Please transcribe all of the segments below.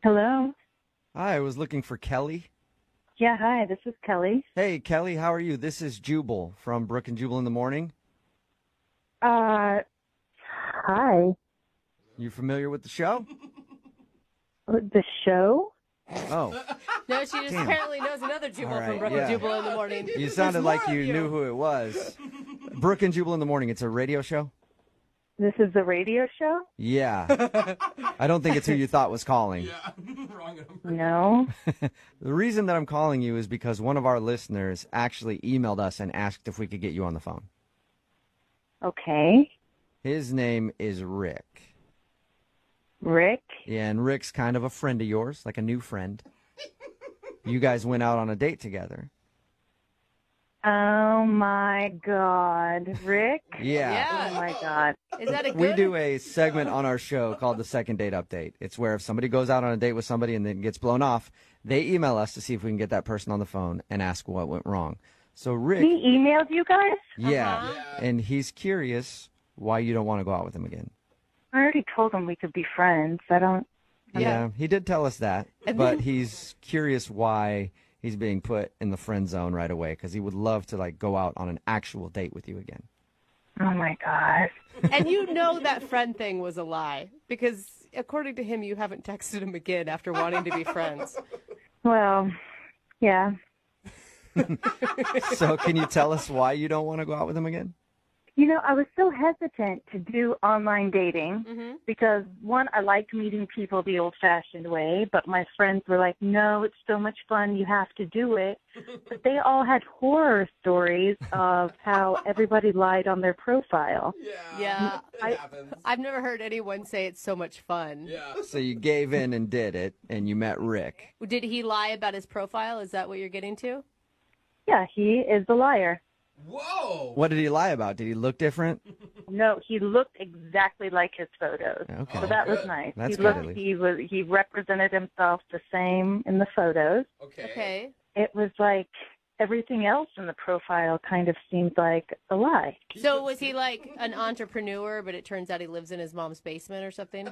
Hello. Hi, I was looking for Kelly. Yeah, hi, this is Kelly. Hey, Kelly, how are you? This is Jubal from Brook and Jubal in the Morning. Hi. You familiar with the show? The show? Oh, No, she just apparently knows another Jubal All right, from Brook yeah. and Jubal in the Morning. you sounded like you knew who it was. Brook and Jubal in the Morning. It's a radio show? This is the radio show? Yeah. I don't think it's who you thought was calling. Yeah, wrong number. No. The reason that I'm calling you is because one of our listeners actually emailed us and asked if we could get you on the phone. Okay. His name is Rick. Rick? Yeah, and Rick's kind of a friend of yours, like a new friend. You guys went out on a date together. Oh my God. Rick? Yeah. Oh my God. Is that a good? We do a segment on our show called the Second Date Update. It's where if somebody goes out on a date with somebody and then gets blown off, they email us to see if we can get that person on the phone and ask what went wrong. So Rick, He emailed you guys? yeah, and he's curious why you don't want to go out with him again. I already told him we could be friends. I don't. Yeah, he did tell us that, but he's curious why he's being put in the friend zone right away because he would love to like go out on an actual date with you again. Oh my God. And you know that friend thing was a lie because according to him, you haven't texted him again after wanting to be friends. Well, yeah. So can you tell us why you don't want to go out with him again? You know, I was so hesitant to do online dating because, one, I liked meeting people the old-fashioned way, but my friends were like, no, it's so much fun, you have to do it. But they all had horror stories of how everybody lied on their profile. Yeah, It happens. I've never heard anyone say it's so much fun. Yeah. So you gave in and did it, and you met Rick. Did he lie about his profile? Is that what you're getting to? Yeah, he is a liar. Whoa. What did he lie about? Did he look different? No, he looked exactly like his photos. Okay. So that was Good. nice. That's he good, at least. he represented himself the same in the photos. Okay. It was like everything else in the profile kind of seemed like a lie. So was he like an entrepreneur, but it turns out he lives in his mom's basement or something?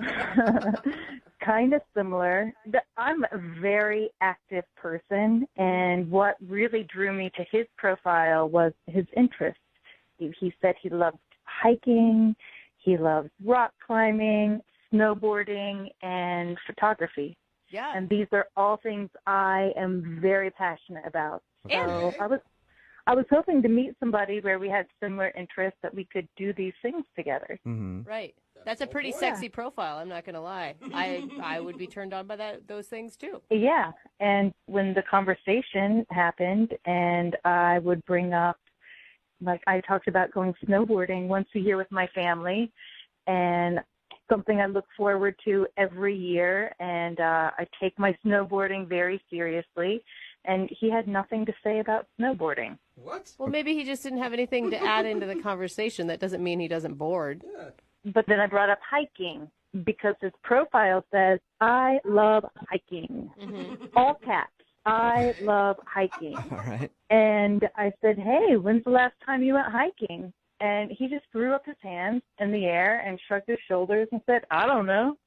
Kind of similar. I'm a very active person, and what really drew me to his profile was his interests. He said he loved hiking, he loves rock climbing, snowboarding, and photography. Yeah. And these are all things I am very passionate about. So I was hoping to meet somebody where we had similar interests that we could do these things together. Mm-hmm. Right. That's a pretty sexy profile, I'm not going to lie. I would be turned on by those things too. Yeah. And when the conversation happened and I would bring up, like I talked about going snowboarding once a year with my family and something I look forward to every year. And I take my snowboarding very seriously. And he had nothing to say about snowboarding. What? Well, maybe he just didn't have anything to add into the conversation. That doesn't mean he doesn't bored. Yeah. But then I brought up hiking because his profile says, I love hiking. All caps. I love hiking. All right. And I said, hey, when's the last time you went hiking? And he just threw up his hands in the air and shrugged his shoulders and said, I don't know.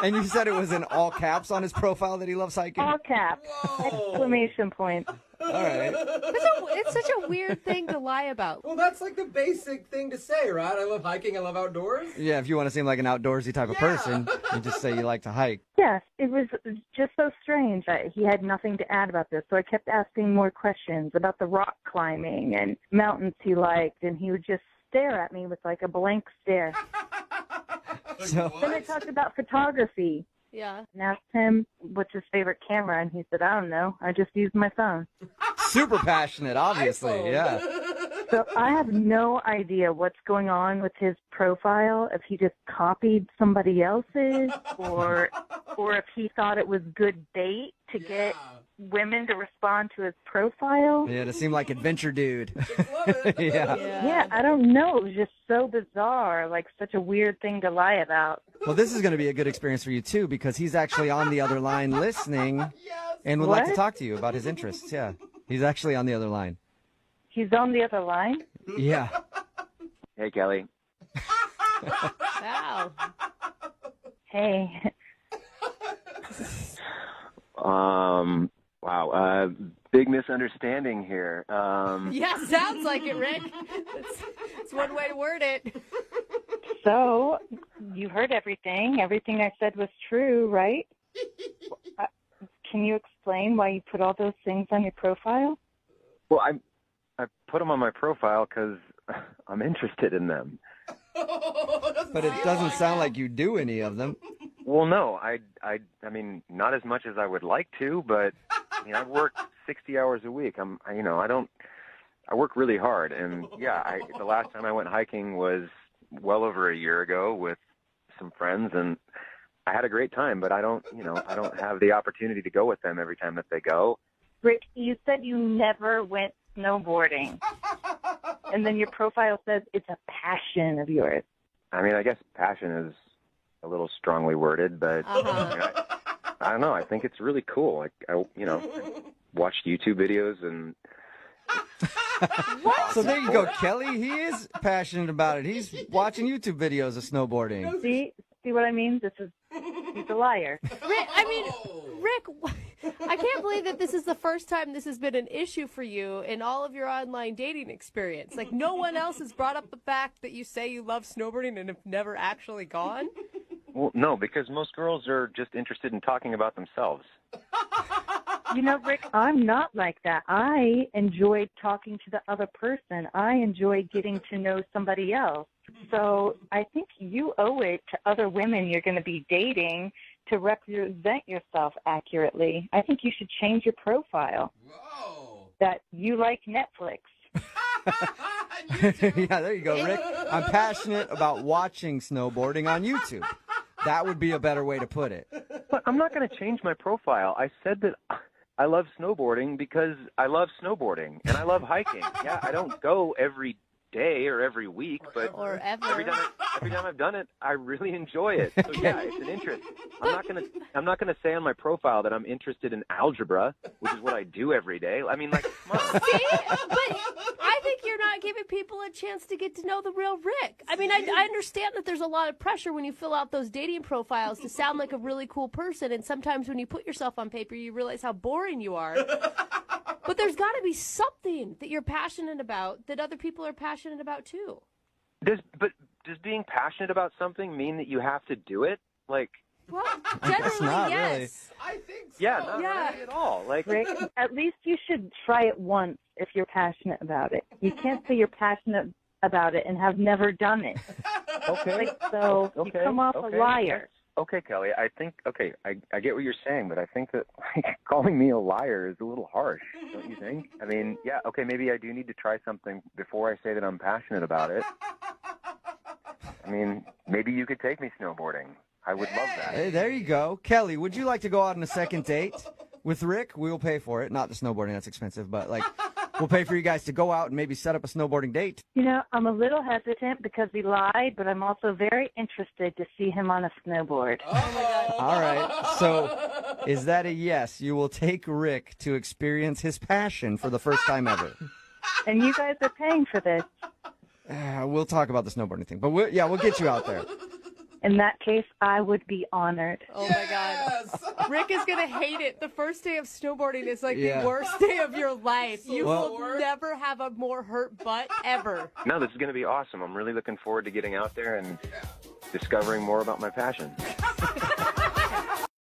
And you said it was in all caps on his profile that he loves hiking? All caps. Whoa. Exclamation point. All right. It's such a weird thing to lie about. Well, that's like the basic thing to say, right? I love hiking. I love outdoors. Yeah, if you want to seem like an outdoorsy type of person, you just say you like to hike. Yes, it was just so strange. He had nothing to add about this, so I kept asking more questions about the rock climbing and mountains he liked, and he would just stare at me with like a blank stare. So, Then I talked about photography Yeah. and asked him what's his favorite camera, and he said, I don't know, I just use my phone. super passionate, obviously. iPhone. Yeah. So I have no idea what's going on with his profile, if he just copied somebody else's or if he thought it was good bait to get women to respond to his profile. Yeah, to seem like adventure dude. Love it. Yeah. Yeah, I don't know. It was just so bizarre, like such a weird thing to lie about. Well, this is going to be a good experience for you, too, because he's actually on the other line listening and would like to What? talk to you about his interests. Yeah. He's actually on the other line. He's on the other line? Yeah. Hey, Kelly. Wow. Hey. Wow. Big misunderstanding here. Yeah, sounds like it, Rick. That's one way to word it. So, you heard everything. Everything I said was true, right? Can you explain why you put all those things on your profile? Well, I put them on my profile because I'm interested in them. But it doesn't sound like you do any of them. Well, no, I mean, not as much as I would like to, but I work 60 hours a week. I work really hard, and yeah, the last time I went hiking was well over a year ago with some friends, and I had a great time. But I don't have the opportunity to go with them every time that they go. Rick, you said you never went snowboarding, and then your profile says it's a passion of yours. I mean, I guess passion is a little strongly worded, but I don't know. I think it's really cool. Like, I watched YouTube videos and. So there you go, Kelly. He is passionate about it. He's watching YouTube videos of snowboarding. See what I mean? He's a liar. Rick, I can't believe that this is the first time this has been an issue for you in all of your online dating experience. Like, no one else has brought up the fact that you say you love snowboarding and have never actually gone? Well, no, because most girls are just interested in talking about themselves. Rick, I'm not like that. I enjoy talking to the other person. I enjoy getting to know somebody else. So I think you owe it to other women you're going to be dating to represent yourself accurately. I think you should change your profile. Whoa. That you like Netflix. Yeah, there you go, Rick. I'm passionate about watching snowboarding on YouTube. That would be a better way to put it. But I'm not going to change my profile. I said that I love snowboarding because I love snowboarding and I love hiking. Yeah, I don't go every day or every week, but or ever. every time I've done it, I really enjoy it. So yeah, it's an interest. I'm not gonna say on my profile that I'm interested in algebra, which is what I do every day. I mean, like, come on. See? But I think you're not giving people a chance to get to know the real Rick. I mean, I understand that there's a lot of pressure when you fill out those dating profiles to sound like a really cool person, and sometimes when you put yourself on paper, you realize how boring you are. But there's got to be something that you're passionate about that other people are passionate about too. Does being passionate about something mean that you have to do it? Like, well, generally, not yes. really. I think so. yeah, not really at all. Like, Rick, at least you should try it once if you're passionate about it. You can't say you're passionate about it and have never done it. okay, you come off a liar. Okay, Kelly, I think, I get what you're saying, but I think that calling me a liar is a little harsh, don't you think? I mean, yeah, okay, maybe I do need to try something before I say that I'm passionate about it. I mean, maybe you could take me snowboarding. I would love that. Hey, there you go. Kelly, would you like to go out on a second date with Rick? We'll pay for it. Not the snowboarding, that's expensive, but we'll pay for you guys to go out and maybe set up a snowboarding date. I'm a little hesitant because he lied, but I'm also very interested to see him on a snowboard. Oh my God. All right. So is that a yes? You will take Rick to experience his passion for the first time ever. And you guys are paying for this. We'll talk about the snowboarding thing, but we'll get you out there. In that case, I would be honored. Oh my God. Rick is going to hate it. The first day of snowboarding is like the worst day of your life. You will never have a more hurt butt ever. No, this is going to be awesome. I'm really looking forward to getting out there and discovering more about my passion.